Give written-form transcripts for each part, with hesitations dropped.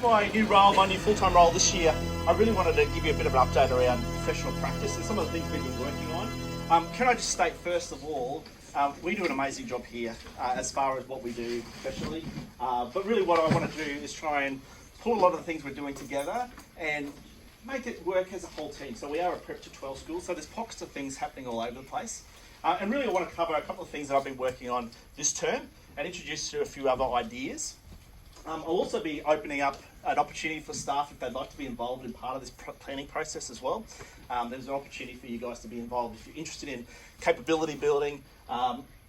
my new role, my new full-time role this year, I really wanted to give you a bit of an update around professional practice and some of the things we've been working on. Can I just state first of all, we do an amazing job here as far as what we do professionally, but really what I want to do is try and pull a lot of the things we're doing together and make it work as a whole team. So we are a prep to 12 school, so there's pockets of things happening all over the place. And really I want to cover a couple of things that I've been working on this term and introduce you to a few other ideas. I'll also be opening up an opportunity for staff if they'd like to be involved in part of this planning process as well. There's an opportunity for you guys to be involved if you're interested in capability building,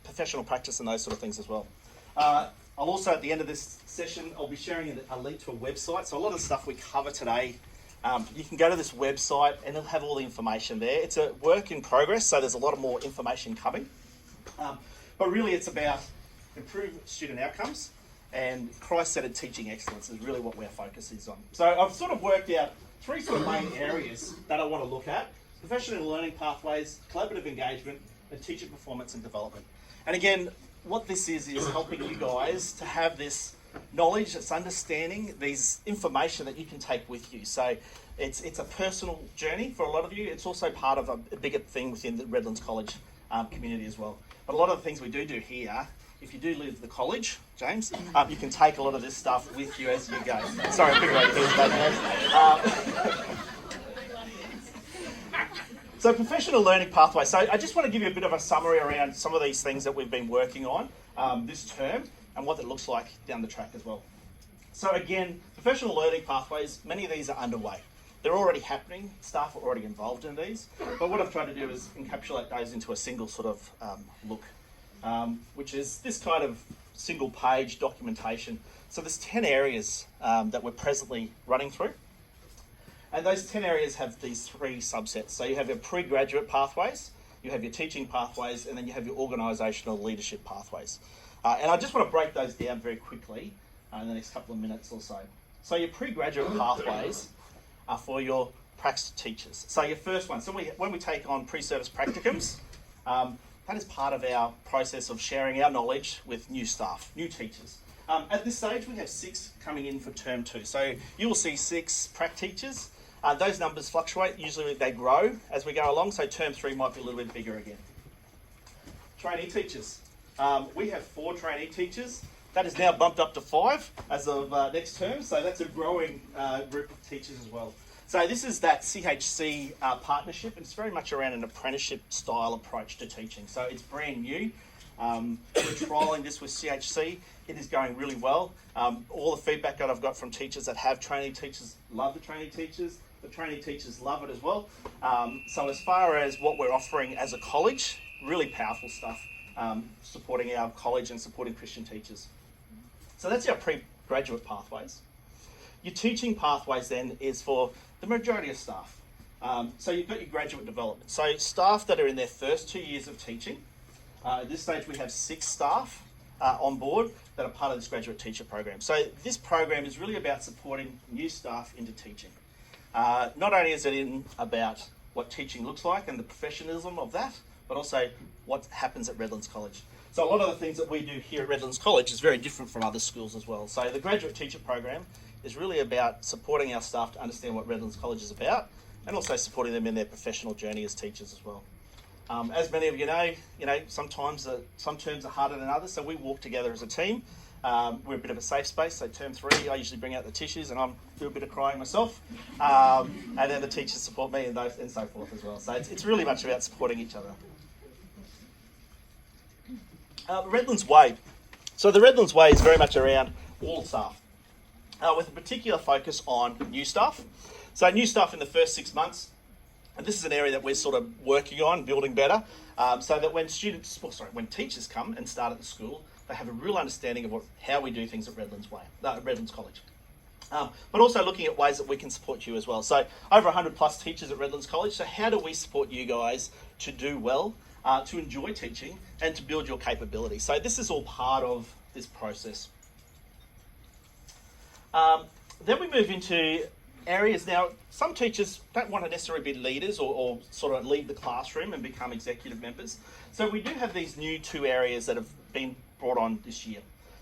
professional practice and those sort of things as well. I'll also, at the end of this session, I'll be sharing a link to a website. So a lot of the stuff we cover today, you can go to this website and it'll have all the information there. It's a work in progress, so there's a lot of more information coming. But really it's about improved student outcomes and Christ-centered teaching excellence is really what our focus is on. So I've sort of worked out three sort of main areas that I want to look at: professional learning pathways, collaborative engagement, and teacher performance and development. And again, what this is helping you guys to have this knowledge, this understanding, these information that you can take with you. So it's a personal journey for a lot of you. It's also part of a bigger thing within the Redlands College community as well. But a lot of the things we do here, if you do leave the college, James, you can take a lot of this stuff with you as you go. Sorry, I figured out So professional learning pathway. So I just want to give you a bit of a summary around some of these things that we've been working on this term and what it looks like down the track as well. So again, professional learning pathways, many of these are underway. They're already happening, staff are already involved in these, but what I've tried to do is encapsulate those into a single sort of look. Which is this kind of single page documentation. So there's 10 areas that we're presently running through. And those 10 areas have these three subsets. So you have your pre-graduate pathways, you have your teaching pathways, and then you have your organisational leadership pathways. And I just want to break those down very quickly in the next couple of minutes or so. So your pre-graduate pathways are for your pracs teachers. So your first one, so when we take on pre-service practicums, that is part of our process of sharing our knowledge with new staff, new teachers. At this stage, we have 6 coming in for term 2. So you will see 6 prac teachers. Those numbers fluctuate. Usually they grow as we go along. So term 3 might be a little bit bigger again. Trainee teachers. We have 4 trainee teachers. That is now bumped up to 5 as of next term. So that's a growing group of teachers as well. So this is that CHC partnership. It's very much around an apprenticeship style approach to teaching. So it's brand new. We're trialling this with CHC. It is going really well. All the feedback that I've got from teachers that have trainee teachers love the trainee teachers. The trainee teachers love it as well. So as far as what we're offering as a college, really powerful stuff, supporting our college and supporting Christian teachers. So that's our pre-graduate pathways. Your teaching pathways then is for the majority of staff. So you've got your graduate development. So staff that are in their first 2 years of teaching. At this stage we have 6 staff on board that are part of this graduate teacher program. So this program is really about supporting new staff into teaching. Not only is it about what teaching looks like and the professionalism of that, but also what happens at Redlands College. So a lot of the things that we do here at Redlands College is very different from other schools as well. So the graduate teacher program is really about supporting our staff to understand what Redlands College is about and also supporting them in their professional journey as teachers as well. As many of you know, sometimes some terms are harder than others, so we walk together as a team. We're a bit of a safe space, so term 3 I usually bring out the tissues and I do a bit of crying myself, and then the teachers support me and so forth as well. So it's really much about supporting each other. Redlands Way. So the Redlands Way is very much around all staff, with a particular focus on new staff. So new staff in the first 6 months, and this is an area that we're sort of working on, building better, so that when teachers come and start at the school, they have a real understanding of how we do things at Redlands College. But also looking at ways that we can support you as well. So over 100 plus teachers at Redlands College. So how do we support you guys to do well, to enjoy teaching and to build your capability? So this is all part of this process. Then we move into areas. Now, some teachers don't want to necessarily be leaders or sort of leave the classroom and become executive members. So we do have these new 2 areas that have been brought on this year.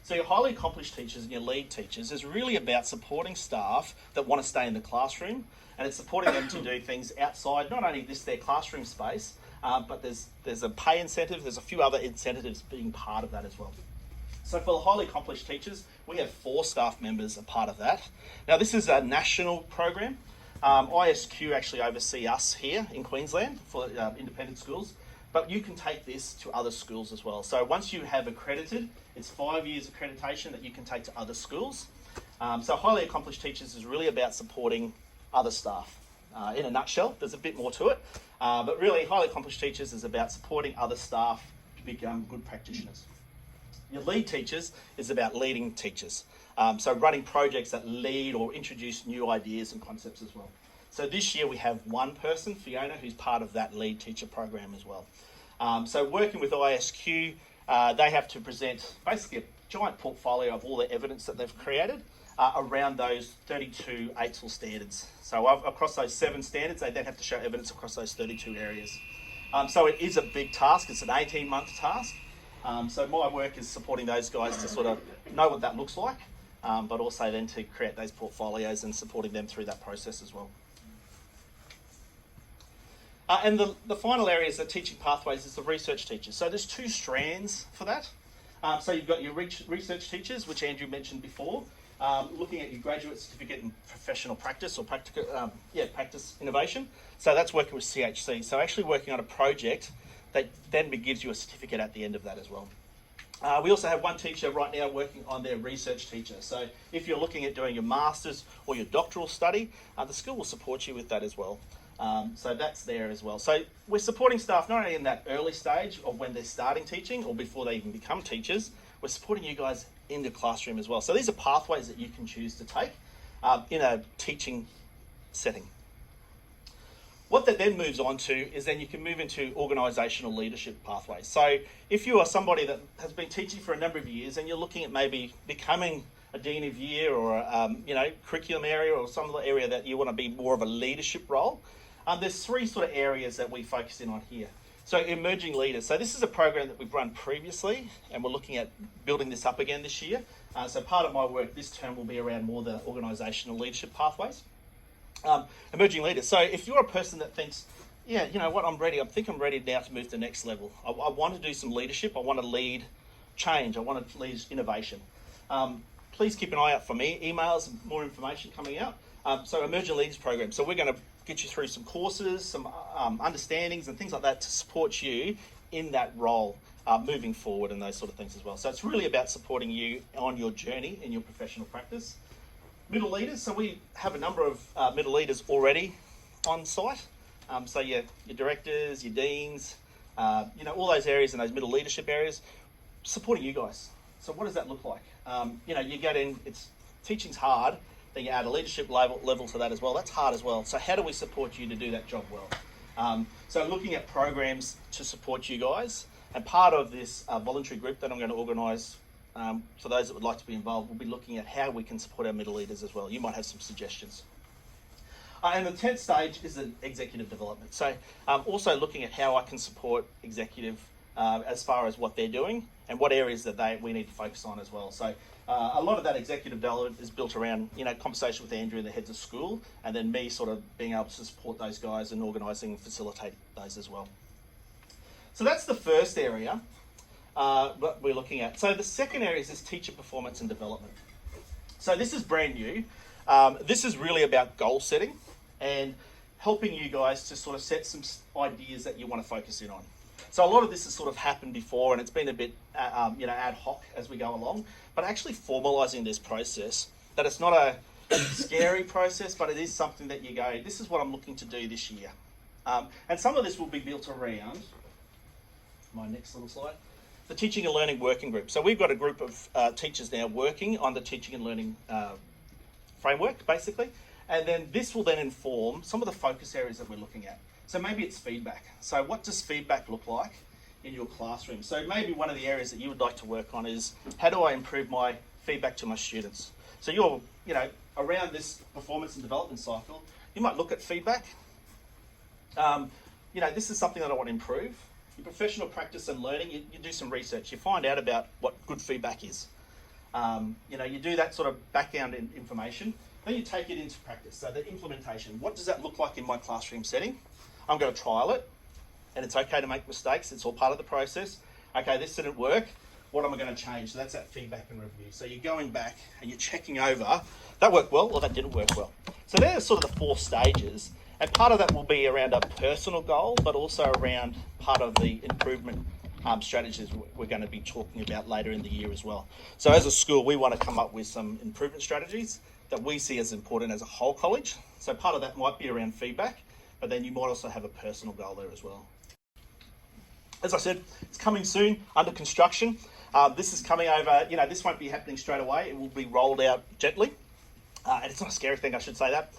So your highly accomplished teachers and your lead teachers is really about supporting staff that want to stay in the classroom, and it's supporting them to do things outside, not only their classroom space, but there's a pay incentive, there's a few other incentives being part of that as well. So for the highly accomplished teachers, we have 4 staff members a part of that. Now this is a national program. ISQ actually oversee us here in Queensland for independent schools, but you can take this to other schools as well. So once you have accredited, it's 5 years accreditation that you can take to other schools. So highly accomplished teachers is really about supporting other staff. In a nutshell, there's a bit more to it, but really highly accomplished teachers is about supporting other staff to become good practitioners. Your lead teachers is about leading teachers. So running projects that lead or introduce new ideas and concepts as well. So this year we have one person, Fiona, who's part of that lead teacher program as well. So working with ISQ, they have to present basically a giant portfolio of all the evidence that they've created around those 32 AITSL standards. So across those 7 standards, they then have to show evidence across those 32 areas. So it is a big task. It's an 18-month task. So my work is supporting those guys to sort of know what that looks like, but also then to create those portfolios and supporting them through that process as well. And the final area is the teaching pathways is the research teachers. So there's 2 strands for that. So you've got your research teachers, which Andrew mentioned before, looking at your graduate certificate in professional practice or practice innovation. So that's working with CHC. So actually working on a project that then gives you a certificate at the end of that as well. We also have one teacher right now working on their research teacher. So if you're looking at doing your master's or your doctoral study, the school will support you with that as well. So that's there as well. So we're supporting staff not only in that early stage of when they're starting teaching or before they even become teachers, we're supporting you guys in the classroom as well. So these are pathways that you can choose to take in a teaching setting. What that then moves on to is then you can move into organisational leadership pathways. So if you are somebody that has been teaching for a number of years and you're looking at maybe becoming a dean of year or a curriculum area or some other area that you want to be more of a leadership role, there's 3 sort of areas that we focus in on here. So emerging leaders. So this is a program that we've run previously and we're looking at building this up again this year. So part of my work this term will be around more the organisational leadership pathways. Emerging leaders. So if you're a person that thinks, yeah, you know what, I'm ready. I think I'm ready now to move to the next level. I want to do some leadership. I want to lead change. I want to lead innovation. Please keep an eye out for me. Emails, more information coming out. So emerging leaders program. So we're going to get you through some courses, some understandings and things like that to support you in that role moving forward and those sort of things as well. So it's really about supporting you on your journey in your professional practice. Middle leaders, so we have a number of middle leaders already on site. So your directors, your deans, all those areas and those middle leadership areas, supporting you guys. So what does that look like? You get in, teaching's hard, then you add a leadership level to that as well. That's hard as well. So how do we support you to do that job well? So looking at programs to support you guys, and part of this voluntary group that I'm going to organise for those that would like to be involved, we'll be looking at how we can support our middle leaders as well. You might have some suggestions. And the 10th stage is an executive development. So also looking at how I can support executive as far as what they're doing and what areas that we need to focus on as well. So a lot of that executive development is built around, conversation with Andrew and the heads of school, and then me sort of being able to support those guys and organising and facilitate those as well. So that's the first area what we're looking at. So the second area is this teacher performance and development. So this is brand new. This is really about goal setting and helping you guys to sort of set some ideas that you want to focus in on. So a lot of this has sort of happened before and it's been a bit ad hoc as we go along, but actually formalising this process, that it's not a scary process, but it is something that you go, this is what I'm looking to do this year. And some of this will be built around, my next little slide, the Teaching and Learning Working Group. So we've got a group of teachers now working on the Teaching and Learning framework, basically. And then this will then inform some of the focus areas that we're looking at. So maybe it's feedback. So what does feedback look like in your classroom? So maybe one of the areas that you would like to work on is, how do I improve my feedback to my students? So you're, around this performance and development cycle, you might look at feedback. This is something that I want to improve. Your professional practice and learning, you do some research. You find out about what good feedback is. You do that sort of background information, then you take it into practice. So the implementation, what does that look like in my classroom setting? I'm going to trial it, and it's okay to make mistakes. It's all part of the process. Okay, this didn't work. What am I going to change? So that's that feedback and review. So you're going back and you're checking over, that worked well or that didn't work well. So there's sort of the 4 stages. And part of that will be around a personal goal, but also around part of the improvement strategies we're going to be talking about later in the year as well. So as a school, we want to come up with some improvement strategies that we see as important as a whole college. So part of that might be around feedback, but then you might also have a personal goal there as well. As I said, it's coming soon, under construction. This is coming over, this won't be happening straight away. It will be rolled out gently. And it's not a scary thing, I should say that.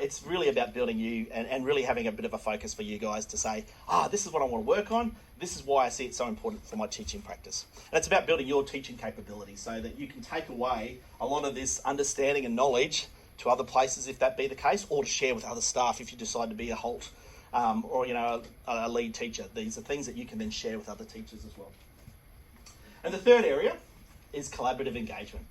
It's really about building you and really having a bit of a focus for you guys to say, this is what I want to work on. This is why I see it so important for my teaching practice. And it's about building your teaching capability so that you can take away a lot of this understanding and knowledge to other places if that be the case, or to share with other staff if you decide to be a HALT or a lead teacher. These are things that you can then share with other teachers as well. And the third area is collaborative engagement.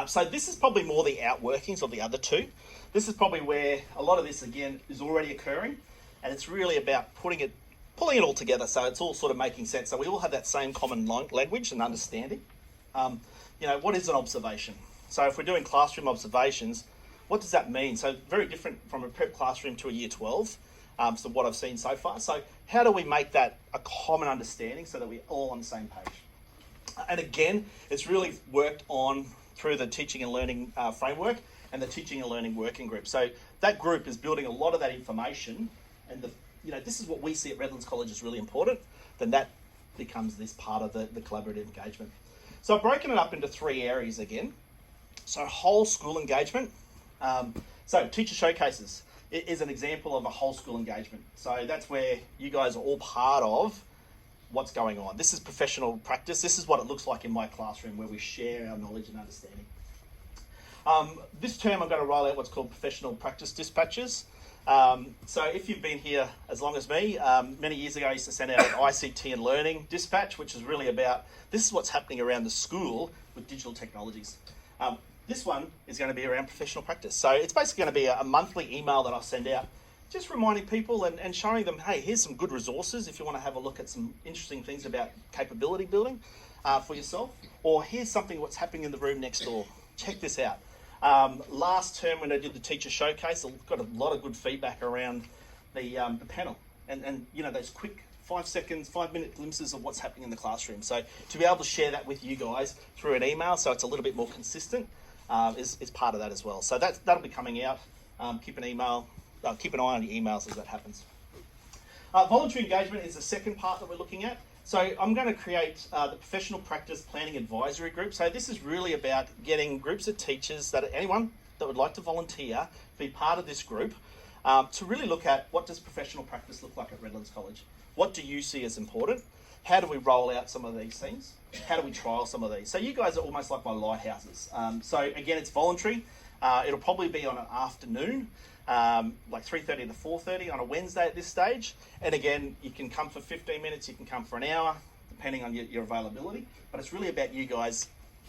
So this is probably more the outworkings of the other 2. This is probably where a lot of this, again, is already occurring, and it's really about pulling it all together so it's all sort of making sense. So we all have that same common language and understanding. What is an observation? So if we're doing classroom observations, what does that mean? So very different from a prep classroom to a year 12, so what I've seen so far. So how do we make that a common understanding so that we're all on the same page? And again, it's really worked on through the teaching and learning framework and the teaching and learning working group. So that group is building a lot of that information, and this is what we see at Redlands College is really important. Then that becomes this part of the collaborative engagement. So I've broken it up into 3 areas again. So whole school engagement. So teacher showcases is an example of a whole school engagement. So that's where you guys are all part of what's going on. This is professional practice. This is what it looks like in my classroom where we share our knowledge and understanding. This term I'm going to roll out what's called professional practice dispatches. So if you've been here as long as me, many years ago I used to send out an ICT and learning dispatch, which is really about this is what's happening around the school with digital technologies. This one is going to be around professional practice. So it's basically going to be a monthly email that I'll send out, just reminding people and showing them, hey, here's some good resources if you want to have a look at some interesting things about capability building for yourself. Or here's something what's happening in the room next door. Check this out. Last term when I did the teacher showcase, I got a lot of good feedback around the panel and those quick 5-minute glimpses of what's happening in the classroom. So to be able to share that with you guys through an email so it's a little bit more consistent is part of that as well. So that'll be coming out. Keep an eye on your emails as that happens. Voluntary engagement is the second part that we're looking at. So I'm going to create the Professional Practice Planning Advisory Group. So this is really about getting groups of teachers, anyone that would like to volunteer, be part of this group, to really look at what does professional practice look like at Redlands College? What do you see as important? How do we roll out some of these things? How do we trial some of these? So you guys are almost like my lighthouses. So again, it's voluntary. It'll probably be on an afternoon, like 3:30 to 4:30 on a Wednesday at this stage. And again, you can come for 15 minutes, you can come for an hour, depending on your availability. But it's really about you guys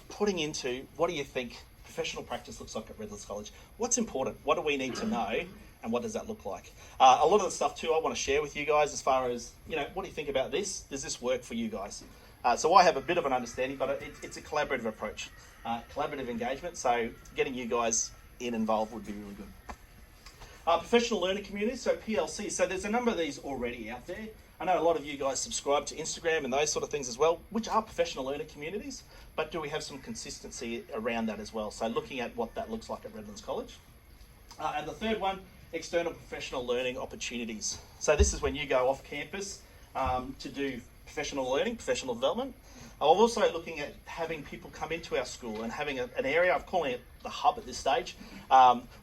putting into what do you think professional practice looks like at Redlands College? What's important? What do we need to know? And what does that look like? A lot of the stuff too I want to share with you guys as far as, what do you think about this? Does this work for you guys? So I have a bit of an understanding, but it's a collaborative approach. Collaborative engagement, so getting you guys involved would be really good. Professional learning communities, so PLC. So there's a number of these already out there. I know a lot of you guys subscribe to Instagram and those sort of things as well, which are professional learning communities, but do we have some consistency around that as well? So looking at what that looks like at Redlands College. And the third one, external professional learning opportunities. So this is when you go off campus to do professional learning, professional development. I'm also looking at having people come into our school and having an area, I'm calling it the hub at this stage,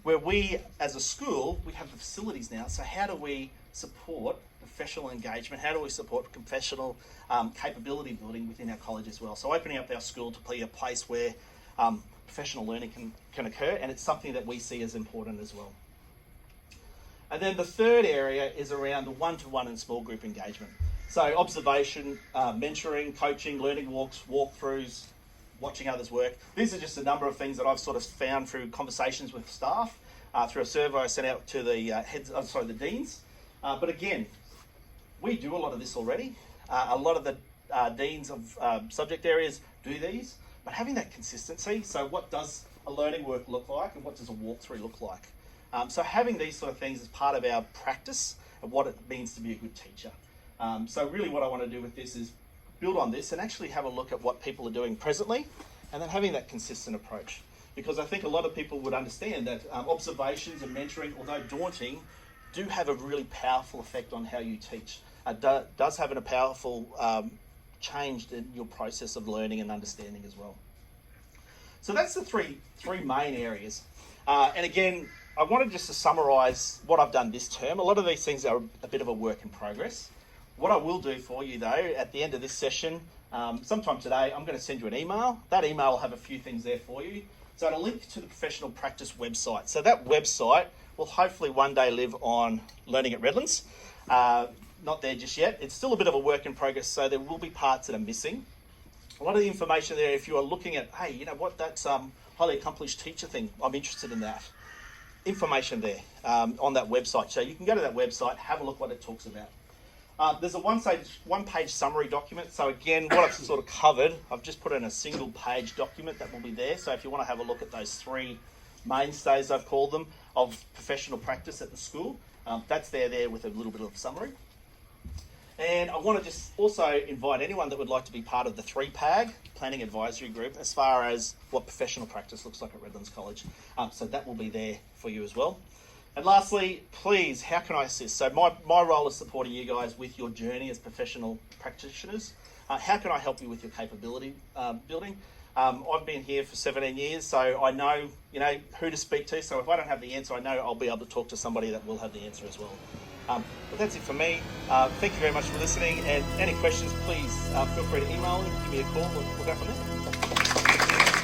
where we as a school, we have the facilities now. So how do we support professional engagement? How do we support professional capability building within our college as well? So opening up our school to be a place where professional learning can occur, and it's something that we see as important as well. And then the third area is around the one-to-one and small group engagement. So observation, mentoring, coaching, learning walks, walkthroughs, watching others work. These are just a number of things that I've sort of found through conversations with staff, through a survey I sent out to the the deans. But again, we do a lot of this already. A lot of the deans of subject areas do these, but having that consistency. So what does a learning work look like, and what does a walkthrough look like? So having these sort of things as part of our practice of what it means to be a good teacher. So really what I want to do with this is build on this and actually have a look at what people are doing presently, and then having that consistent approach. Because I think a lot of people would understand that observations and mentoring, although daunting, do have a really powerful effect on how you teach. Does have a powerful change in your process of learning and understanding as well. So that's the three main areas. And again, I wanted just to summarise what I've done this term. A lot of these things are a bit of a work in progress. What I will do for you though, at the end of this session, sometime today, I'm going to send you an email. That email will have a few things there for you. So it'll link to the Professional Practice website. So that website will hopefully one day live on Learning at Redlands. Not there just yet. It's still a bit of a work in progress, so there will be parts that are missing. A lot of the information there, if you are looking at, hey, you know what, that's highly accomplished teacher thing, I'm interested in that. Information there on that website. So you can go to that website, have a look what it talks about. There's a one-page summary document. So again, what I've sort of covered, I've just put in a single page document that will be there. So if you want to have a look at those three mainstays, I've called them, of professional practice at the school, that's there with a little bit of summary. And I want to just also invite anyone that would like to be part of the 3PAG, Planning Advisory Group, as far as what professional practice looks like at Redlands College. So that will be there for you as well. And lastly, please, how can I assist? So my role is supporting you guys with your journey as professional practitioners. How can I help you with your capability building? I've been here for 17 years, so I know, who to speak to. So if I don't have the answer, I know I'll be able to talk to somebody that will have the answer as well. But that's it for me. Thank you very much for listening, and any questions, please feel free to email me, give me a call, we'll go from there.